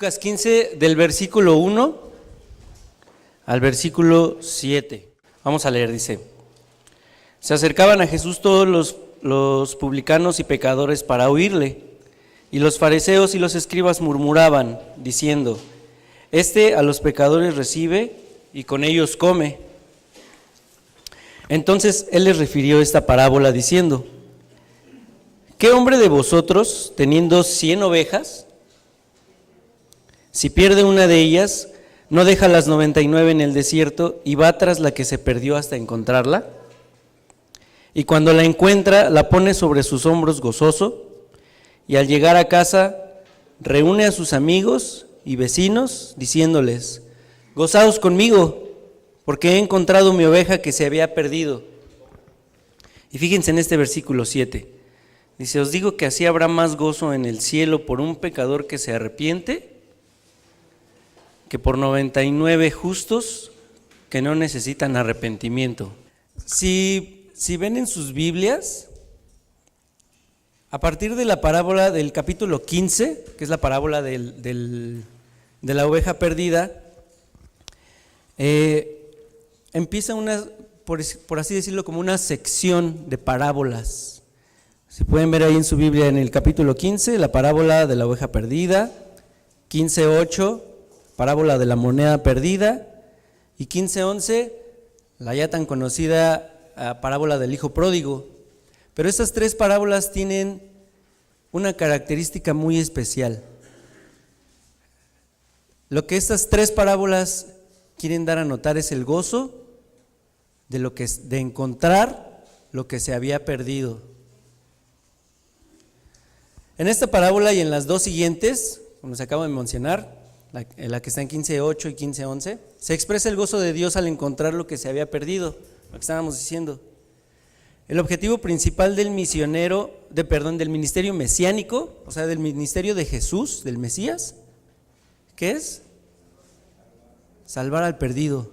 Lucas 15, del versículo 1 al versículo 7. Vamos a leer, dice: Se acercaban a Jesús todos los publicanos y pecadores para oírle, y los fariseos y los escribas murmuraban, diciendo: Este a los pecadores recibe y con ellos come. Entonces él les refirió esta parábola diciendo: ¿Qué hombre de vosotros, teniendo 100 ovejas, si pierde una de ellas, no deja las 99 en el desierto y va tras la que se perdió hasta encontrarla? Y cuando la encuentra, la pone sobre sus hombros gozoso, y al llegar a casa, reúne a sus amigos y vecinos, diciéndoles: Gozaos conmigo, porque he encontrado mi oveja que se había perdido. Y fíjense en este versículo 7. Dice: Os digo que así habrá más gozo en el cielo por un pecador que se arrepiente que por 99 justos que no necesitan arrepentimiento. Si ven en sus Biblias, a partir de la parábola del capítulo 15, que es la parábola de la oveja perdida, empieza una, por así decirlo, como una sección de parábolas. Si pueden ver ahí en su Biblia, en el capítulo 15, la parábola de la oveja perdida, 15:8, parábola de la moneda perdida, y 15:11, la ya tan conocida parábola del hijo pródigo. Pero estas tres parábolas tienen una característica muy especial. Lo que estas tres parábolas quieren dar a notar es el gozo de encontrar lo que se había perdido. En esta parábola y en las dos siguientes, como se acaba de mencionar, la que está en 15:8 y 15:11, se expresa el gozo de Dios al encontrar lo que se había perdido, lo que estábamos diciendo. El objetivo principal del del ministerio mesiánico, o sea, del ministerio de Jesús, del Mesías, ¿qué es? Salvar al perdido.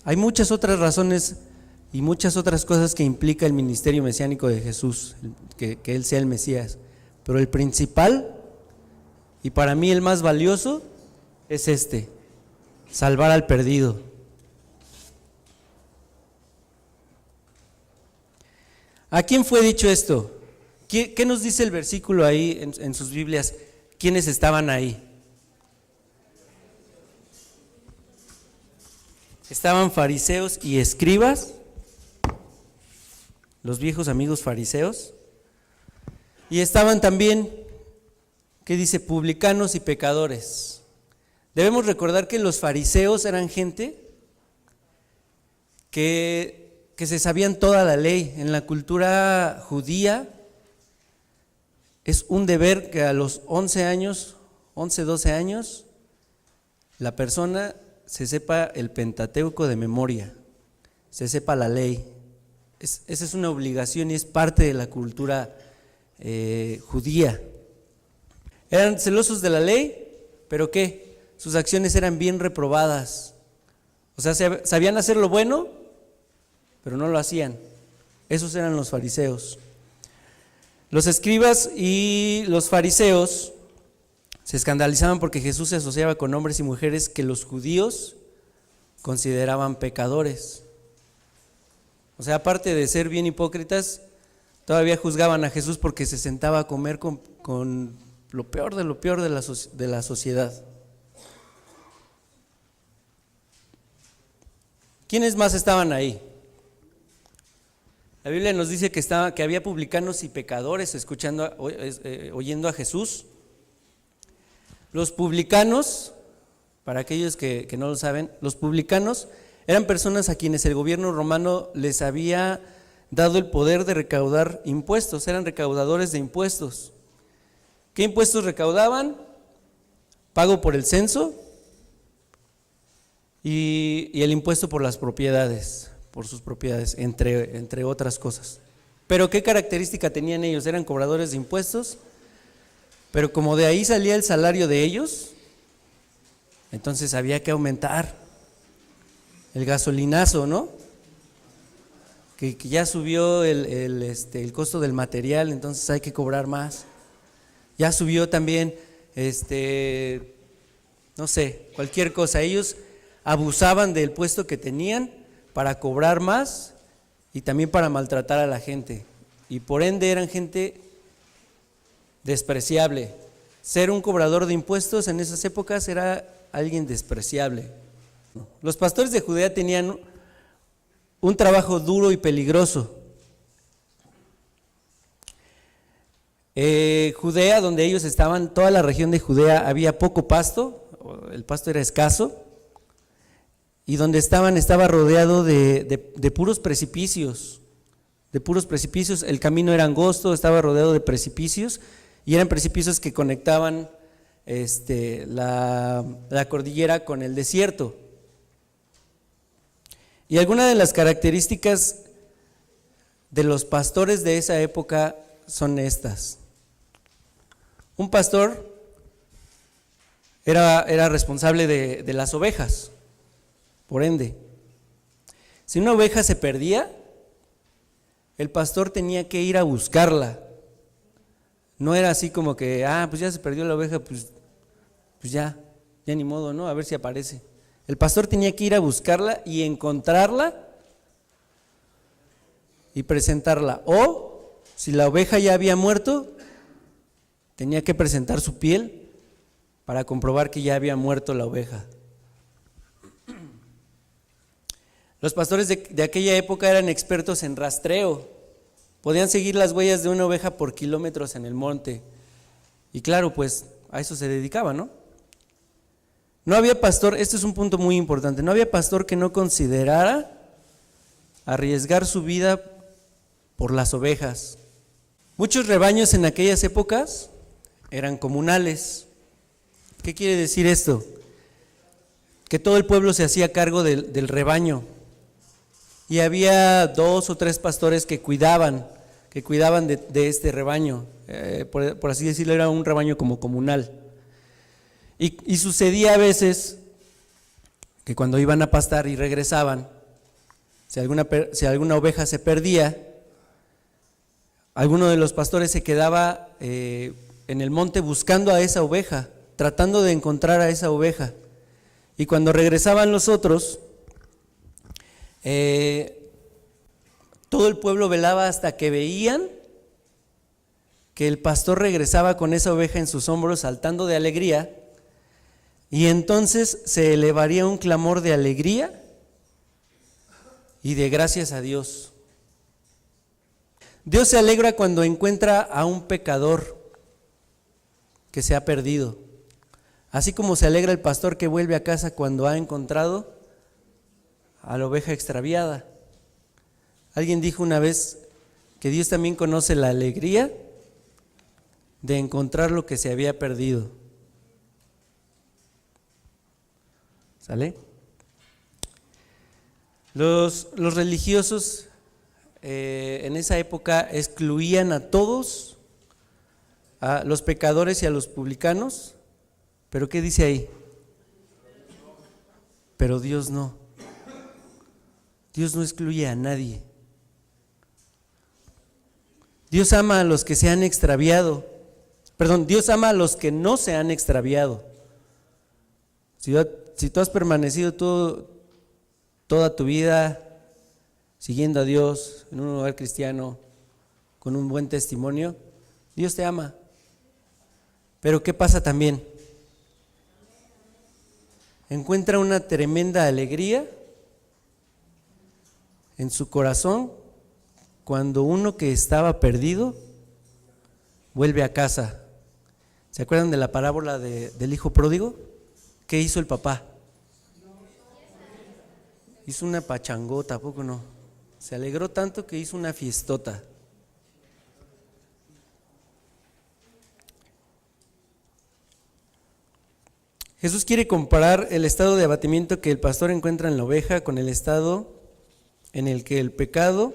Hay muchas otras razones y muchas otras cosas que implica el ministerio mesiánico de Jesús, que Él sea el Mesías, pero el principal, y para mí el más valioso, es salvar al perdido. ¿A quién fue dicho esto? ¿Qué nos dice el versículo ahí en sus Biblias? ¿Quiénes estaban ahí? Estaban fariseos y escribas, los viejos amigos fariseos, y estaban también, ¿qué dice? Publicanos y pecadores. Debemos recordar que los fariseos eran gente que se sabían toda la ley. En la cultura judía es un deber que a los 11 años, 11, 12 años, la persona se sepa el Pentateuco de memoria, se sepa la ley. Esa es una obligación y es parte de la cultura judía. Eran celosos de la ley, pero ¿qué? Sus acciones eran bien reprobadas. O sea, sabían hacer lo bueno, pero no lo hacían. Esos eran los fariseos. Los escribas y los fariseos se escandalizaban porque Jesús se asociaba con hombres y mujeres que los judíos consideraban pecadores. O sea, aparte de ser bien hipócritas, todavía juzgaban a Jesús porque se sentaba a comer con lo peor de la sociedad. ¿Quiénes más estaban ahí? La Biblia nos dice que había publicanos y pecadores oyendo a Jesús. Los publicanos, para aquellos que no lo saben, los publicanos eran personas a quienes el gobierno romano les había dado el poder de recaudar impuestos, eran recaudadores de impuestos. ¿Qué impuestos recaudaban? Pago por el censo y el impuesto por las propiedades, por sus propiedades, entre otras cosas. Pero ¿qué característica tenían ellos? Eran cobradores de impuestos, pero como de ahí salía el salario de ellos, entonces había que aumentar el gasolinazo, ¿no? Que ya subió el costo del material, entonces hay que cobrar más. Ya subió también no sé, cualquier cosa. Ellos abusaban del puesto que tenían para cobrar más y también para maltratar a la gente. Y por ende eran gente despreciable. Ser un cobrador de impuestos en esas épocas era alguien despreciable. Los pastores de Judea tenían un trabajo duro y peligroso. Judea, donde ellos estaban, toda la región de Judea, había poco pasto, el pasto era escaso, y donde estaban estaba rodeado de puros precipicios, el camino era angosto, estaba rodeado de precipicios, y eran precipicios que conectaban la cordillera con el desierto. Y algunas de las características de los pastores de esa época son estas. Un pastor era responsable de las ovejas, por ende. Si una oveja se perdía, el pastor tenía que ir a buscarla. No era así como que, pues ya se perdió la oveja, pues ya ni modo, ¿no? A ver si aparece. El pastor tenía que ir a buscarla y encontrarla y presentarla. O, si la oveja ya había muerto, tenía que presentar su piel para comprobar que ya había muerto la oveja. Los pastores de aquella época eran expertos en rastreo. Podían seguir las huellas de una oveja por kilómetros en el monte. Y claro, pues a eso se dedicaba, ¿no? No había pastor, este es un punto muy importante, no había pastor que no considerara arriesgar su vida por las ovejas. Muchos rebaños en aquellas épocas eran comunales. ¿Qué quiere decir esto? Que todo el pueblo se hacía cargo del rebaño. Y había 2 o 3 pastores que cuidaban de este rebaño. Por así decirlo, era un rebaño como comunal. Y sucedía a veces que cuando iban a pastar y regresaban, si alguna oveja se perdía, alguno de los pastores se quedaba en el monte buscando a esa oveja, tratando de encontrar a esa oveja. Y cuando regresaban los otros, todo el pueblo velaba hasta que veían que el pastor regresaba con esa oveja en sus hombros, saltando de alegría, y entonces se elevaría un clamor de alegría y de gracias a Dios. Dios se alegra cuando encuentra a un pecador que se ha perdido, así como se alegra el pastor que vuelve a casa cuando ha encontrado a la oveja extraviada. Alguien dijo una vez que Dios también conoce la alegría de encontrar lo que se había perdido. ¿Sale? Los religiosos en esa época excluían a todos, a los pecadores y a los publicanos, pero ¿qué dice ahí? Pero Dios no. Dios no excluye a nadie. Dios ama a los que se han extraviado. Dios ama a los que no se han extraviado. Si tú has permanecido toda tu vida siguiendo a Dios en un lugar cristiano, con un buen testimonio, Dios te ama. Pero ¿qué pasa también? Encuentra una tremenda alegría en su corazón cuando uno que estaba perdido vuelve a casa. ¿Se acuerdan de la parábola del hijo pródigo? ¿Qué hizo el papá? Hizo una pachangota, ¿a poco no? Se alegró tanto que hizo una fiestota. Jesús quiere comparar el estado de abatimiento que el pastor encuentra en la oveja con el estado en el que el pecado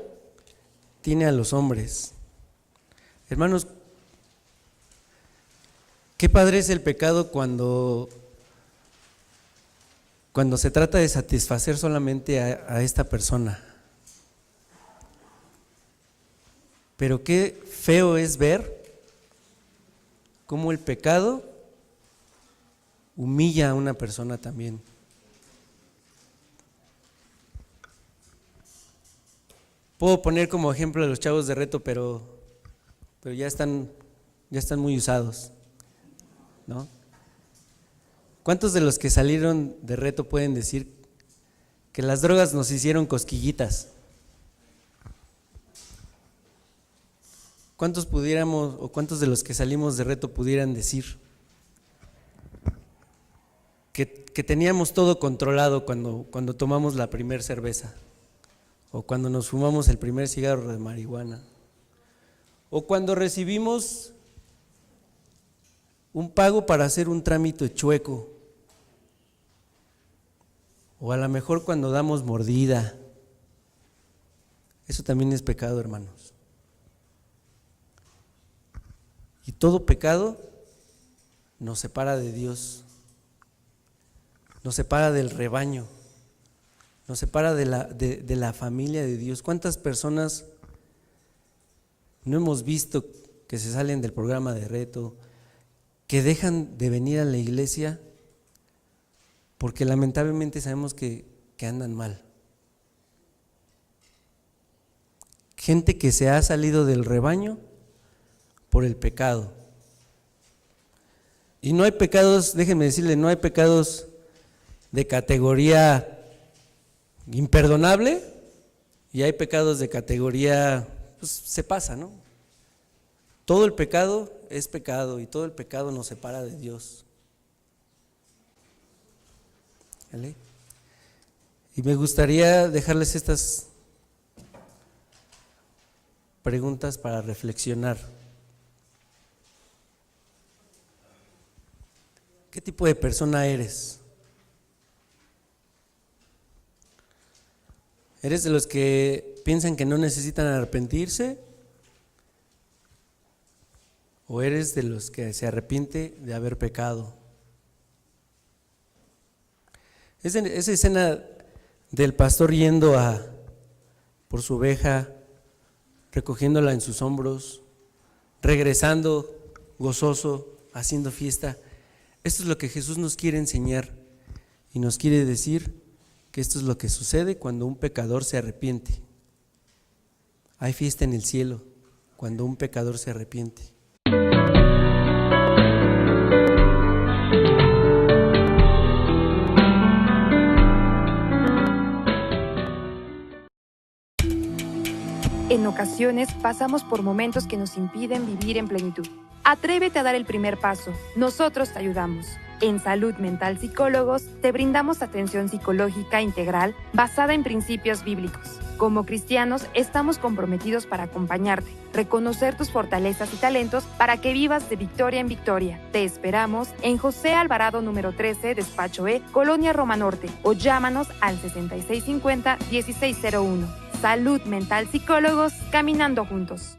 tiene a los hombres. Hermanos, qué padre es el pecado cuando se trata de satisfacer solamente a esta persona. Pero qué feo es ver cómo el pecado humilla a una persona también. Puedo poner como ejemplo a los chavos de reto, pero ya están muy usados, ¿no? ¿Cuántos de los que salieron de reto pueden decir que las drogas nos hicieron cosquillitas? ¿Cuántos de los que salimos de reto pudieran decir que teníamos todo controlado cuando tomamos la primera cerveza, o cuando nos fumamos el primer cigarro de marihuana, o cuando recibimos un pago para hacer un trámite chueco, o a lo mejor cuando damos mordida? Eso también es pecado, hermanos. Y todo pecado nos separa de Dios, nos separa del rebaño, nos separa de la familia de Dios. ¿Cuántas personas no hemos visto que se salen del programa de reto, que dejan de venir a la iglesia porque lamentablemente sabemos que andan mal? Gente que se ha salido del rebaño por el pecado. Y no hay pecados, déjenme decirle, no hay pecados de categoría imperdonable y hay pecados de categoría, pues se pasa, ¿no? Todo el pecado es pecado y todo el pecado nos separa de Dios. ¿Vale? Y me gustaría dejarles estas preguntas para reflexionar. ¿Qué tipo de persona eres? ¿Eres de los que piensan que no necesitan arrepentirse? ¿O eres de los que se arrepiente de haber pecado? Esa escena del pastor yendo por su oveja, recogiéndola en sus hombros, regresando gozoso, haciendo fiesta. Esto es lo que Jesús nos quiere enseñar y nos quiere decir que esto es lo que sucede cuando un pecador se arrepiente. Hay fiesta en el cielo cuando un pecador se arrepiente. En ocasiones pasamos por momentos que nos impiden vivir en plenitud. Atrévete a dar el primer paso. Nosotros te ayudamos. En Salud Mental Psicólogos te brindamos atención psicológica integral basada en principios bíblicos. Como cristianos estamos comprometidos para acompañarte, reconocer tus fortalezas y talentos para que vivas de victoria en victoria. Te esperamos en José Alvarado número 13, Despacho E, Colonia Roma Norte, o llámanos al 6650-1601. Salud Mental Psicólogos, caminando juntos.